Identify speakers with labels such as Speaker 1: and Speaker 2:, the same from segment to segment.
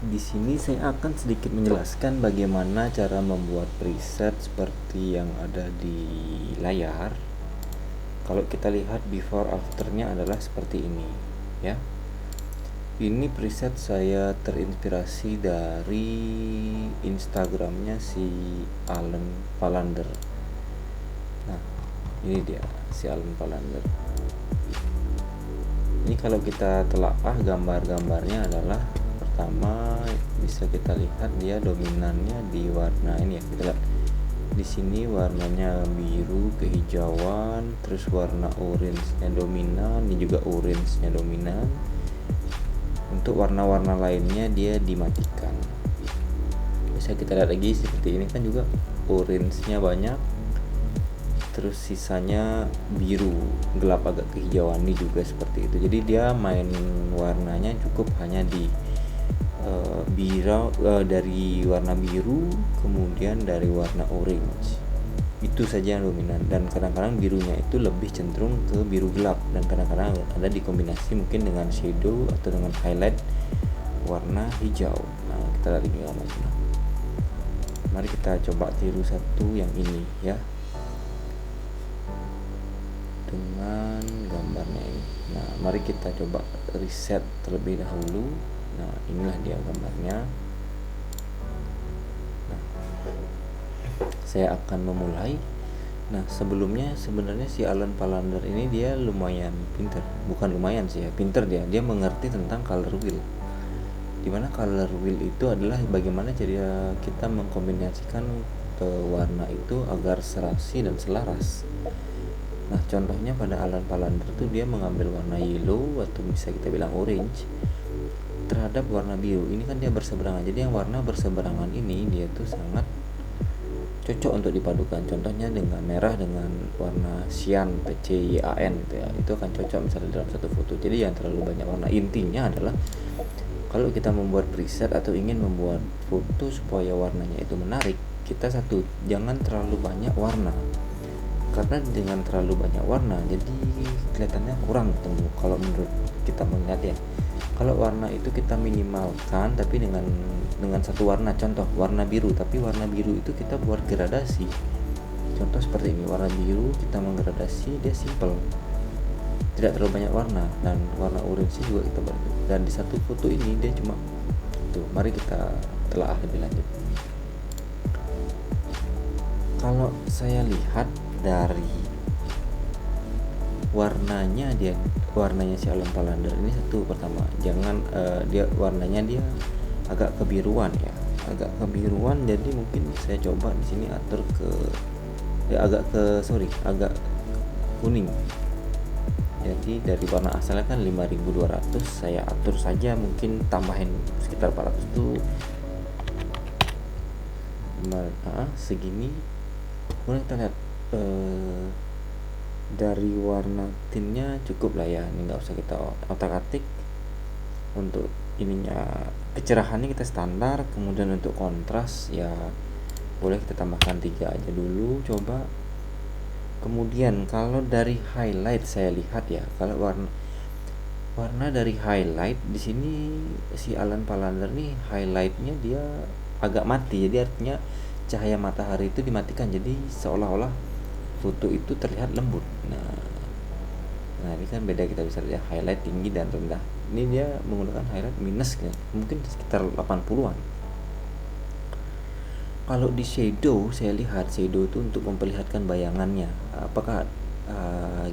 Speaker 1: Di sini saya akan sedikit menjelaskan bagaimana cara membuat preset seperti yang ada di layar. Kalau kita lihat before afternya adalah seperti ini, ya. Ini preset saya terinspirasi dari Instagramnya si Alan Palander. Nah, ini dia si Alan Palander. Ini kalau kita telaah gambar-gambarnya adalah pertama bisa kita lihat dia dominannya di warna ini ya. Kita lihat di sini warnanya biru kehijauan, terus warna orange-nya dominan, ini juga orange-nya dominan. Untuk warna-warna lainnya dia dimatikan. Bisa kita lihat lagi seperti ini kan juga orange-nya banyak, terus sisanya biru gelap agak kehijauan, ini juga seperti itu. Jadi dia main warnanya cukup hanya di dari warna biru, kemudian dari warna orange, itu saja yang dominan. Dan kadang-kadang birunya itu lebih cenderung ke biru gelap, dan kadang-kadang ada dikombinasi mungkin dengan shadow atau dengan highlight warna hijau. Nah, kita lihat ini gambarnya. Mari kita coba tiru satu yang ini ya, dengan gambarnya ini. Nah, mari kita coba reset terlebih dahulu. Nah, inilah dia gambarnya. Nah, saya akan memulai. Nah, sebelumnya sebenarnya si Alan Palander ini dia lumayan pinter. Bukan lumayan sih ya, pinter dia. Dia mengerti tentang color wheel. Dimana color wheel itu adalah bagaimana cara kita mengkombinasikan warna itu agar serasi dan selaras. Nah, contohnya pada Alan Palander tuh dia mengambil warna yellow atau bisa kita bilang orange terhadap warna biru. Ini kan dia berseberangan. Jadi yang warna berseberangan ini dia tuh sangat cocok untuk dipadukan. Contohnya dengan merah dengan warna cyan, PCYAN gitu ya. Itu akan cocok misalnya dalam satu foto. Jadi yang terlalu banyak warna. Intinya adalah kalau kita membuat preset atau ingin membuat foto supaya warnanya itu menarik, kita jangan terlalu banyak warna. Karena dengan terlalu banyak warna jadi kelihatannya kurang ketemu kalau menurut kita melihat ya. Kalau warna itu kita minimalkan tapi dengan satu warna, contoh warna biru, tapi warna biru itu kita buat gradasi. Contoh seperti ini, warna biru kita menggradasi, dia simple, tidak terlalu banyak warna, dan warna orange juga kita buat. Dan di satu foto ini dia cuma tuh. Mari kita telaah lebih lanjut. Kalau saya lihat dari warnanya si Alan Palander ini satu, pertama jangan dia warnanya dia agak kebiruan ya, agak kebiruan. Jadi mungkin saya coba di sini atur ke agak kuning. Jadi dari warna asalnya kan 5200, saya atur saja mungkin tambahin sekitar 400 tuh segini. Kemudian kita lihat dari warna tinnya cukup lah ya, ini nggak usah kita otak-atik. Untuk ininya kecerahannya kita standar. Kemudian untuk kontras ya boleh kita tambahkan 3 aja dulu coba. Kemudian kalau dari highlight saya lihat ya, kalau warna dari highlight di sini si Alan Palander nih highlightnya dia agak mati. Jadi artinya cahaya matahari itu dimatikan, jadi seolah-olah foto itu terlihat lembut. Nah ini kan beda, kita bisa lihat highlight tinggi dan rendah. Ini dia menggunakan highlight minus ya, mungkin sekitar 80-an. Kalau di shadow saya lihat shadow itu untuk memperlihatkan bayangannya. Apakah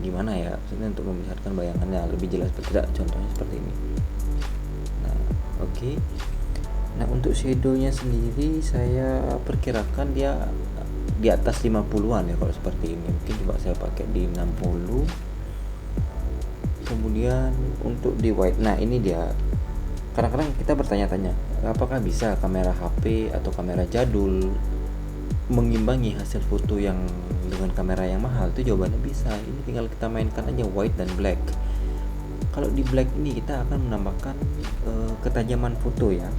Speaker 1: gimana ya, maksudnya untuk memperlihatkan bayangannya lebih jelas atau tidak, contohnya seperti ini. Nah, oke. Nah, untuk shadownya sendiri saya perkirakan dia di atas 50-an ya kalau seperti ini. Mungkin coba saya pakai di 60. Kemudian untuk di white, nah ini dia. Kadang-kadang kita bertanya-tanya, apakah bisa kamera HP atau kamera jadul mengimbangi hasil foto yang dengan kamera yang mahal? Itu jawabannya bisa. Ini tinggal kita mainkan aja white dan black. Kalau di black ini kita akan menambahkan ketajaman foto ya.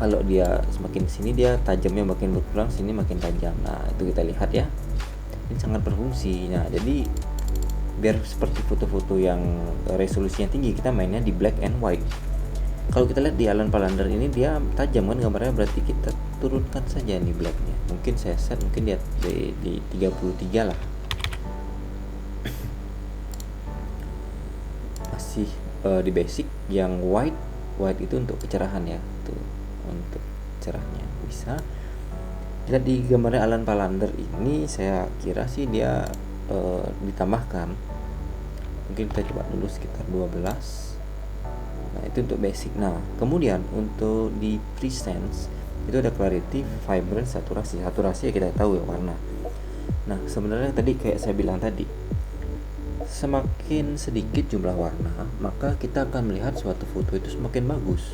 Speaker 1: Kalau dia semakin sini dia tajamnya makin berkurang, sini makin tajam. Nah itu kita lihat ya, ini sangat berfungsi. Nah jadi biar seperti foto-foto yang resolusinya tinggi, kita mainnya di black and white. Kalau kita lihat di Alan Palander ini dia tajam kan gambarnya, berarti kita turunkan saja nih blacknya. Mungkin saya set mungkin di 33 lah. Masih di basic yang white itu untuk kecerahan ya, tuh untuk cerahnya. Bisa kita di gambarnya Alan Palander ini saya kira sih dia ditambahkan, mungkin kita coba dulu sekitar 12. Nah itu untuk basic. Nah kemudian untuk di presence itu ada clarity, vibrance, saturasi. Saturasi ya kita tahu ya warna. Nah sebenarnya tadi kayak saya bilang tadi, semakin sedikit jumlah warna maka kita akan melihat suatu foto itu semakin bagus.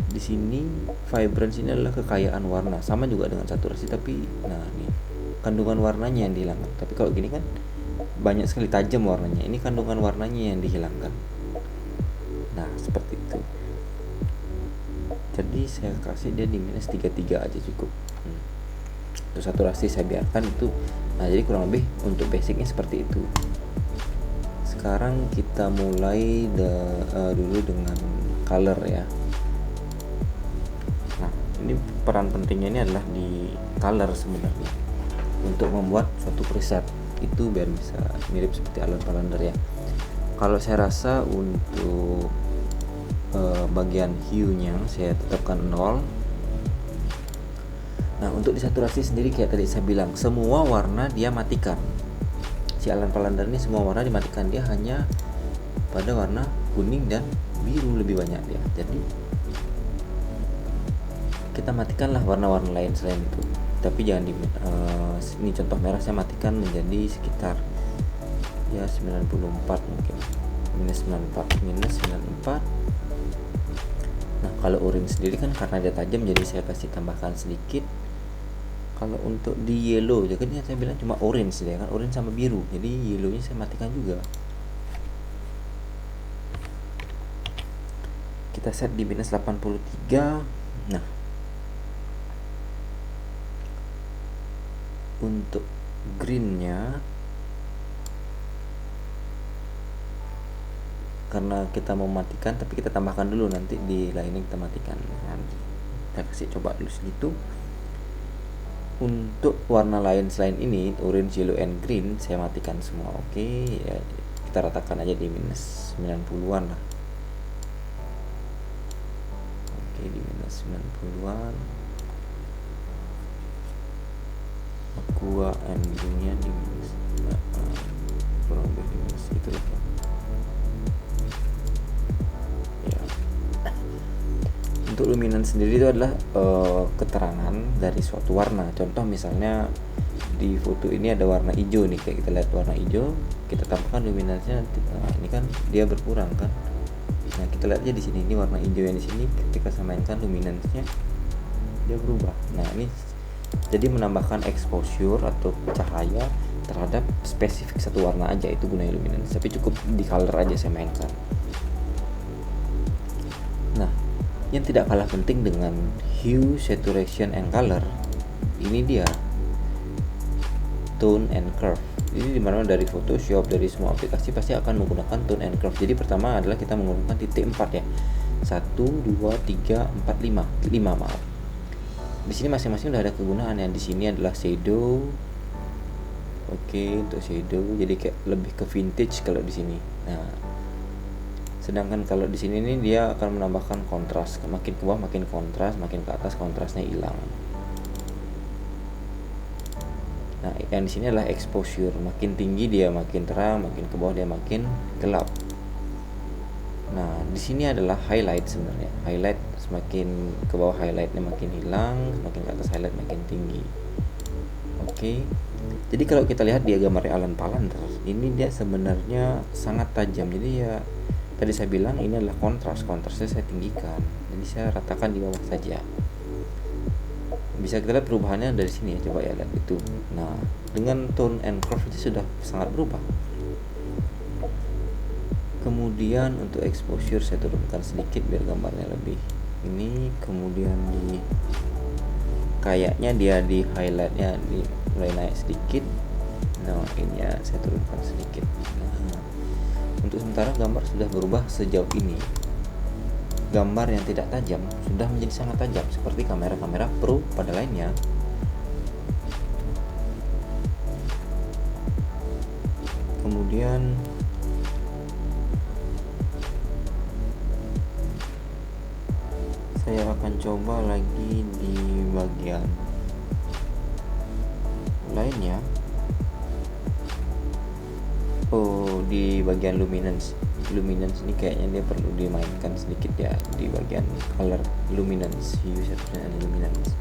Speaker 1: Di sini vibrance ini adalah kekayaan warna, sama juga dengan saturasi, tapi nah ini kandungan warnanya yang dihilangkan. Tapi kalau gini kan banyak sekali tajam warnanya, ini kandungan warnanya yang dihilangkan. Nah seperti itu. Jadi saya kasih dia di minus 33 aja cukup. Untuk saturasi saya biarkan itu. Nah jadi kurang lebih untuk basicnya seperti itu. Sekarang kita mulai dulu dengan color ya. Nah ini peran pentingnya ini adalah di color sebenarnya, untuk membuat suatu preset itu biar bisa mirip seperti Alan Palander ya. Kalau saya rasa untuk bagian hue-nya saya tetapkan 0. Nah untuk disaturasi sendiri kayak tadi saya bilang, semua warna dia matikan. Si Alan Palander ini semua warna dimatikan, dia hanya pada warna kuning dan biru lebih banyak dia. Jadi kita matikanlah warna-warna lain selain itu, tapi jangan ini contoh merah saya matikan menjadi sekitar ya 94 mungkin, minus 94. Nah kalau orange sendiri kan karena dia tajam jadi saya kasih tambahkan sedikit. Kalau untuk di yellow jadi kan saya bilang cuma orange ya kan, orange sama biru, jadi yellownya saya matikan juga. Kita set di minus 83. Nah untuk greennya karena kita mau matikan, tapi kita tambahkan dulu nanti di lainnya kita matikan. Nah, kita kasih coba dulu segitu. Untuk warna lain selain ini orange, yellow, and green saya matikan semua. Oke ya, kita ratakan aja di minus 90-an lah. Oke di minus 90-an. Aqua and greennya di minus kurang lebih di minus itu lah ya. Untuk luminance sendiri itu adalah keterangan dari suatu warna. Contoh misalnya di foto ini ada warna hijau nih, kayak kita lihat warna hijau, kita tambahkan luminance-nya nanti. Nah, ini kan dia berkurang kan. Nah, kita lihat aja di sini, ini warna hijau yang di sini ketika saya mainkan luminance-nya dia berubah. Nah, ini jadi menambahkan exposure atau cahaya terhadap spesifik satu warna aja, itu gunanya luminance. Tapi cukup di color aja saya mainkan. Nah, yang tidak kalah penting dengan hue, saturation, and color, ini dia tone and curve. Jadi dimana dari Photoshop, dari semua aplikasi pasti akan menggunakan tone and curve. Jadi pertama adalah kita menggunakan titik 4 ya, 1, 2, 3, 4, 5 maaf. Di sini masing-masing udah ada kegunaannya. Di sini adalah shadow. Oke, untuk shadow jadi kayak lebih ke vintage kalau di sini. Nah, sedangkan kalau di sini ini dia akan menambahkan kontras. Makin ke bawah makin kontras, makin ke atas kontrasnya hilang. Nah, yang di sini adalah exposure. Makin tinggi dia makin terang, makin ke bawah dia makin gelap. Nah, di sini adalah highlight sebenarnya. Highlight semakin ke bawah highlightnya makin hilang, semakin ke atas highlight makin tinggi. Oke. Jadi kalau kita lihat dia gambarnya Alan Palander, ini dia sebenarnya sangat tajam. Jadi ya tadi saya bilang ini adalah kontrasnya saya tinggikan. Jadi saya ratakan di bawah saja. Bisa kita lihat perubahannya dari sini ya, coba ya lihat itu. Nah, dengan tone and curve itu sudah sangat berubah. Kemudian untuk exposure saya turunkan sedikit biar gambarnya lebih ini. Kemudian di kayaknya dia di highlightnya di mulai naik sedikit. Nah ini ya saya turunkan sedikit. Nah, untuk sementara gambar sudah berubah sejauh ini. gambar yang tidak tajam sudah menjadi sangat tajam seperti kamera-kamera pro pada lainnya. Kemudian saya akan coba lagi di bagian lainnya. Di bagian luminance ini kayaknya dia perlu dimainkan sedikit ya, di bagian color luminance, hue satunya ada luminance.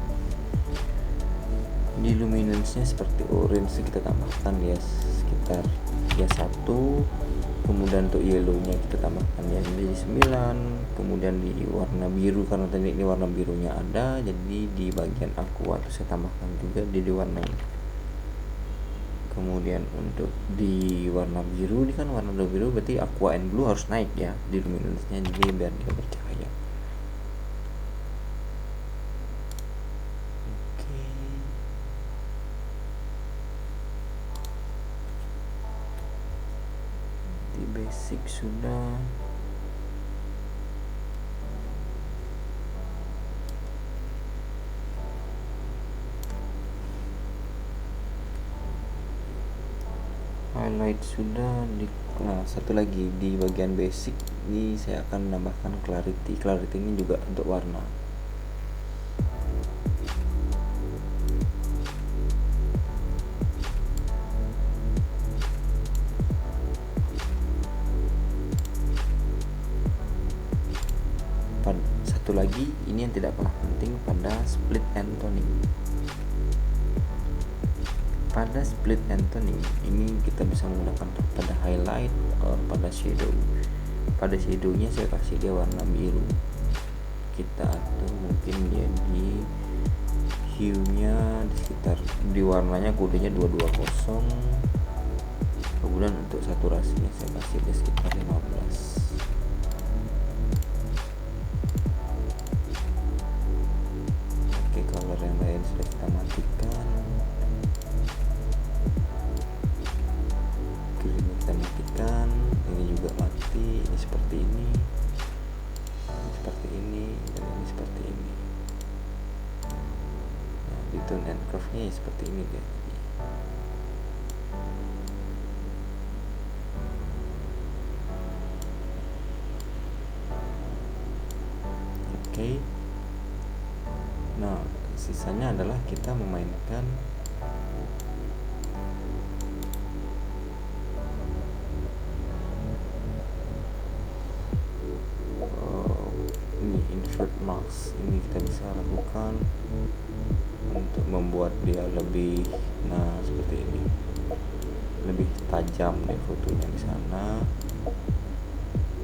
Speaker 1: Di luminance nya seperti orange kita tambahkan ya sekitar 31, kemudian untuk yellow nya kita tambahkan ya menjadi 9, kemudian di warna biru karena tadi ini warna birunya ada, jadi di bagian aqua itu saya tambahkan juga di warna ini. Kemudian untuk di warna biru ini kan warna biru berarti aqua and blue harus naik ya di luminance nya, jadi biar dia bercahaya. Oke. Di basic sudah. Highlight sudah. Nah, satu lagi di bagian basic ini saya akan menambahkan clarity ini juga untuk warna. Satu lagi ini yang tidak kalah penting pada split and toning. Pada split and toning ini kita bisa menggunakan pada highlight atau pada shadow. Pada shadownya saya kasih dia warna biru, kita atur mungkin dia di hue nya di sekitar di warnanya kodenya 220, kemudian untuk saturasinya saya kasih dia sekitar 15. Oke, color yang lain sudah kita matikan. Ini juga mati, ini seperti ini, dan ini seperti ini. Nah, di tone and curve nya seperti ini dia. Oke. Nah, sisanya adalah kita memainkan invert mask. Ini kita bisa lakukan untuk membuat dia lebih, nah seperti ini, lebih tajam deh fotonya di sana.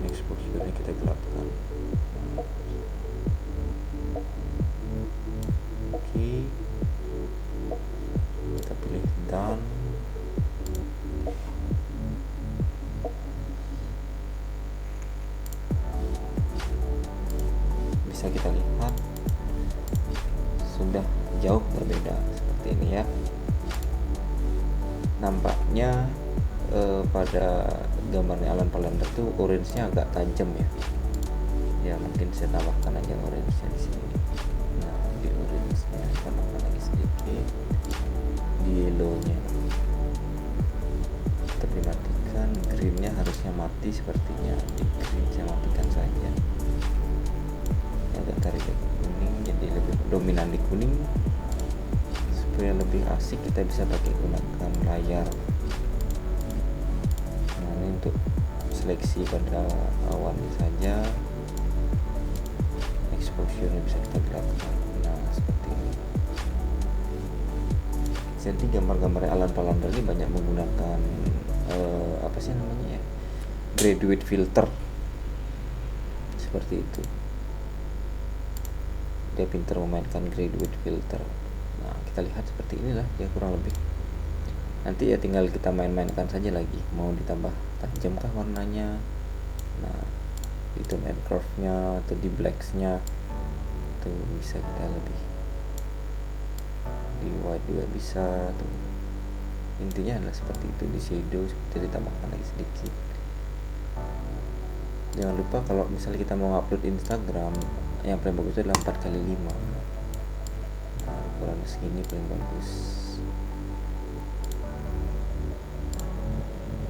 Speaker 1: Exposure-nya kita gelapkan. Oke, kita pilih done. Bisa kita lihat sudah jauh berbeda seperti ini ya. Nampaknya pada gambarnya Alan Palander tuh orange-nya agak tajam ya. Ya mungkin saya tambahkan aja orange-nya di sini. Nah, di orange-nya tambahkan lagi sedikit. Di yellow-nya tetap dimatikan. Green-nya harusnya mati sepertinya. Di green saya matikan saja. Agak tarik ke kuning, jadi lebih dominan di kuning. Supaya lebih asik kita bisa pakai gunakan layar. Nah, ini untuk seleksi pada awannya saja. Exposure bisa kita gelapkan. Nah, seperti ini. Jadi gambar-gambar Alan Palander ini banyak menggunakan apa sih namanya ya, graduate filter seperti itu. Dia pintar memainkan graduate filter. Nah, kita lihat seperti inilah ya kurang lebih. Nanti ya tinggal kita main-mainkan saja lagi, mau ditambah tajamkah warnanya. Nah, di tone and curve nya atau di blacks nya tuh bisa kita lebih, di white juga bisa tuh. Intinya adalah seperti itu. Di shadow kita ditambahkan lagi sedikit. Jangan lupa kalau misalnya kita mau upload Instagram, yang paling bagus itu adalah 4x5. Nah, ukuran segini paling bagus.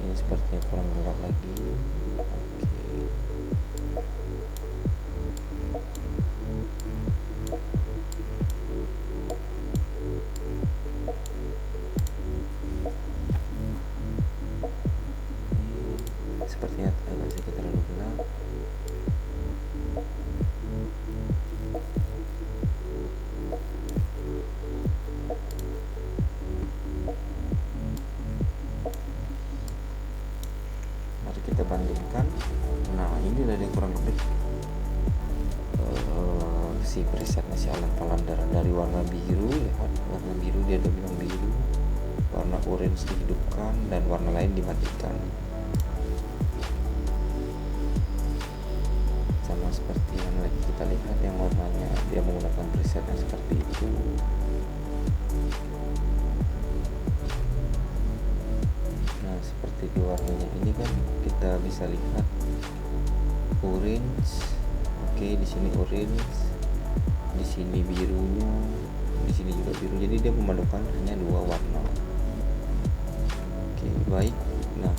Speaker 1: Ini sepertinya kurang gelap lagi. Oke. Sepertinya agak sedikit terlalu gelap. Mari kita bandingkan. Nah, ini dari kurang lebih si presetnya si Alan Palandar. Dari warna biru, lihat warna biru, dia ada bilang biru, warna orange dihidupkan, dan warna lain dimatikan. Sama seperti yang lagi kita lihat, yang warnanya dia menggunakan presetnya seperti itu. Nah, seperti di warnanya ini kan kita bisa lihat orange. Oke, di sini orange, di sini birunya, di sini juga biru. Jadi dia memadukan hanya dua warna. Oke, baik. Nah,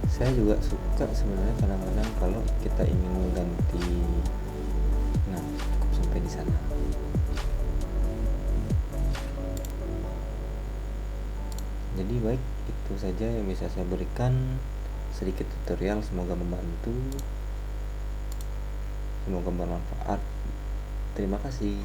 Speaker 1: saya juga suka sebenarnya kadang-kadang kalau kita ingin mengganti. Nah, cukup sampai di sana. Jadi baik, itu saja yang bisa saya berikan, sedikit tutorial, semoga membantu, semoga bermanfaat. Terima kasih.